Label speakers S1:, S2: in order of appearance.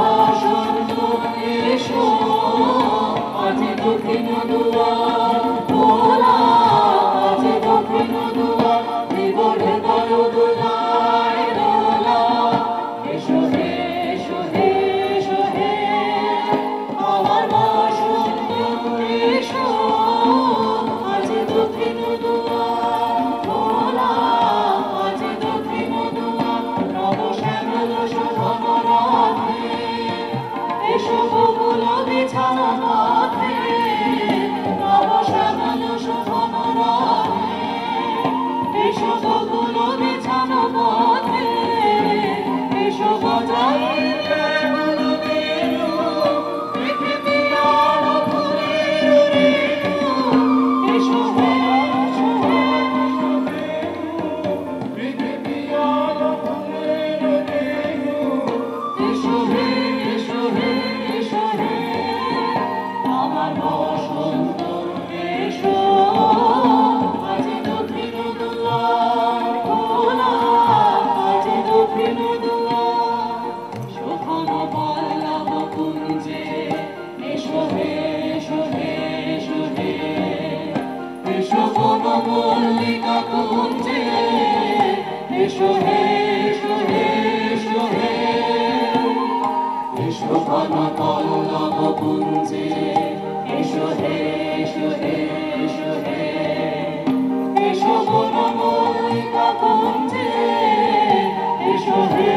S1: বসন্ত এসো আজ দক্ষিণ দুয়ার খোলা, আজ দক্ষিণ দুয়ার দেব হৃদয় দোলায় দোলা। এসো হে এসো হে এসো হে আমার বসন্ত এসো আজ দক্ষিণ দুয়ার খোলা, আজ দক্ষিণ দুয়ার নব শ্যামল শোভনরাতে এসো বকুল বিছানা পথে, নব শ্যামল শোভনরাতে এসো বকুল বিছানা পথে, এসো বাজাইতে মন বেণু পৃথিবী আর ফুলের রেণু। এসো হে এসো হে এসো হে পৃথিবী আর ফুলের রেণু। এসো হে এসো হে এসো হে আমার বসন্ত এসো আজ দক্ষিণ দুয়ার খোলা, আজ দক্ষিণ দুয়ার শোভন পল্লব কুঞ্জে। এসো হে এসো হে এসো হে এসো বন মল্লিকা কুঞ্জে। এসো হে এসো হে এসো হে এসো ঘন পল্লব কুঞ্জে। এসো হে এসো হে এসো হে এসো বন মল্লিকা কুঞ্জে। এসো হে